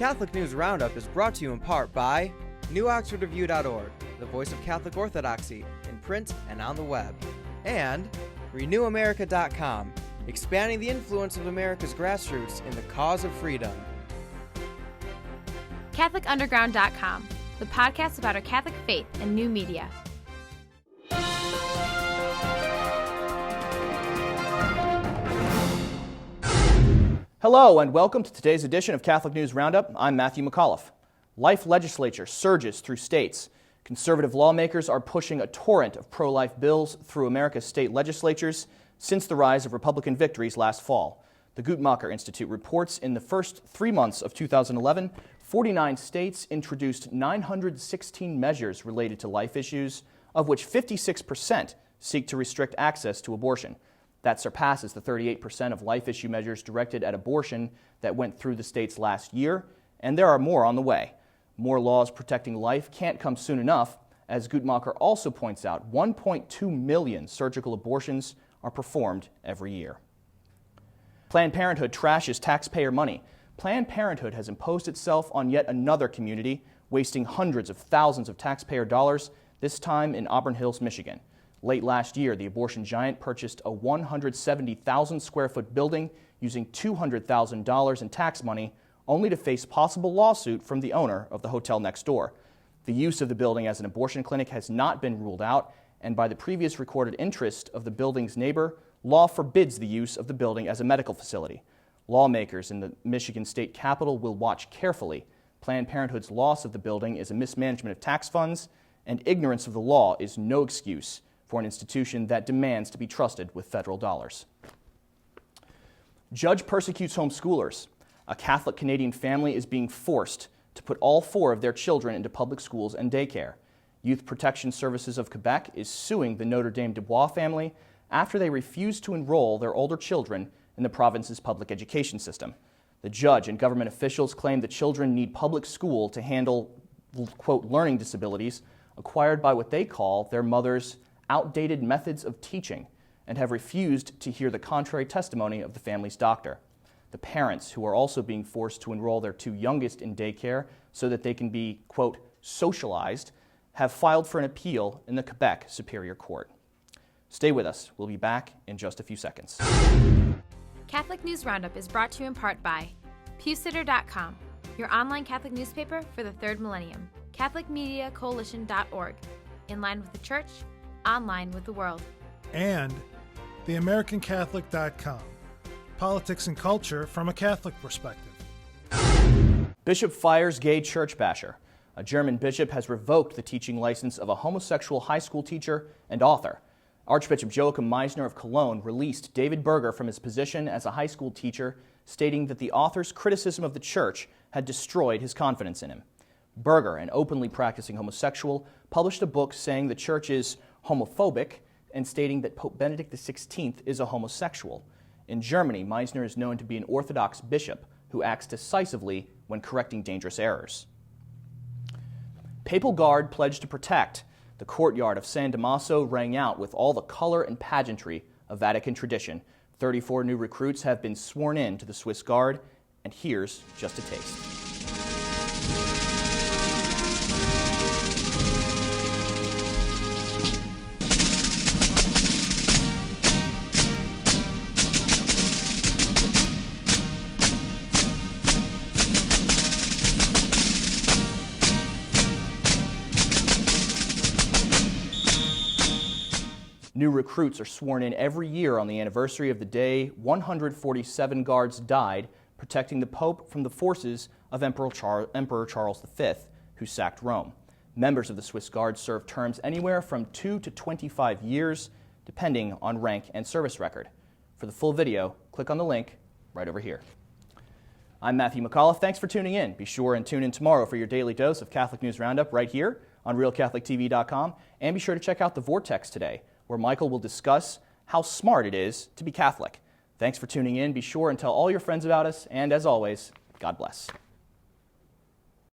Catholic News Roundup is brought to you in part by NewOxfordReview.org, the voice of Catholic Orthodoxy, in print and on the web, and RenewAmerica.com, expanding the influence of America's grassroots in the cause of freedom. CatholicUnderground.com, the podcast about our Catholic faith and new media. Hello and welcome to today's edition of Catholic News Roundup. I'm Matthew McAuliffe. Life legislature surges through states. Conservative lawmakers are pushing a torrent of pro-life bills through America's state legislatures since the rise of Republican victories last fall. The Guttmacher Institute reports in the first 3 months of 2011, 49 states introduced 916 measures related to life issues, of which 56% seek to restrict access to abortion. That surpasses the 38% of life issue measures directed at abortion that went through the states last year, and there are more on the way. More laws protecting life can't come soon enough, as Guttmacher also points out 1.2 million surgical abortions are performed every year. Planned Parenthood trashes taxpayer money. Planned Parenthood has imposed itself on yet another community, wasting hundreds of thousands of taxpayer dollars, this time in Auburn Hills, Michigan. Late last year, the abortion giant purchased a 170,000 square foot building using $200,000 in tax money, only to face possible lawsuit from the owner of the hotel next door. The use of the building as an abortion clinic has not been ruled out, and by the previous recorded interest of the building's neighbor, law forbids the use of the building as a medical facility. Lawmakers in the Michigan state capitol will watch carefully. Planned Parenthood's loss of the building is a mismanagement of tax funds, and ignorance of the law is no excuse for an institution that demands to be trusted with federal dollars. Judge persecutes homeschoolers. A Catholic Canadian family is being forced to put all 4 of their children into public schools and daycare. Youth Protection Services of Quebec is suing the Notre Dame du Bois family after they refused to enroll their older children in the province's public education system. The judge and government officials claim the children need public school to handle, quote, learning disabilities acquired by what they call their mother's outdated methods of teaching, and have refused to hear the contrary testimony of the family's doctor. The parents, who are also being forced to enroll their 2 youngest in daycare so that they can be, quote, socialized, have filed for an appeal in the Quebec Superior Court. Stay with us. We'll be back in just a few seconds. Catholic News Roundup is brought to you in part by PewSitter.com, your online Catholic newspaper for the third millennium, CatholicMediaCoalition.org, in line with the Church, online with the world. And theAmericanCatholic.com, politics and culture from a Catholic perspective. Bishop fires gay church basher. A German bishop has revoked the teaching license of a homosexual high school teacher and author. Archbishop Joachim Meisner of Cologne released David Berger from his position as a high school teacher, stating that the author's criticism of the church had destroyed his confidence in him. Berger, an openly practicing homosexual, published a book saying the church is homophobic and stating that Pope Benedict XVI is a homosexual. In Germany, Meisner is known to be an Orthodox bishop who acts decisively when correcting dangerous errors. Papal Guard pledged to protect. The courtyard of San Damaso rang out with all the color and pageantry of Vatican tradition. 34 new recruits have been sworn in to the Swiss Guard, and here's just a taste. New recruits are sworn in every year on the anniversary of the day 147 guards died protecting the Pope from the forces of Emperor Charles V, who sacked Rome. Members of the Swiss Guard serve terms anywhere from 2 to 25 years, depending on rank and service record. For the full video, click on the link right over here. I'm Matthew McAuliffe. Thanks for tuning in. Be sure and tune in tomorrow for your daily dose of Catholic News Roundup right here on RealCatholicTV.com. And be sure to check out The Vortex today, where Michael will discuss how smart it is to be Catholic. Thanks for tuning in. Be sure and tell all your friends about us. And as always, God bless.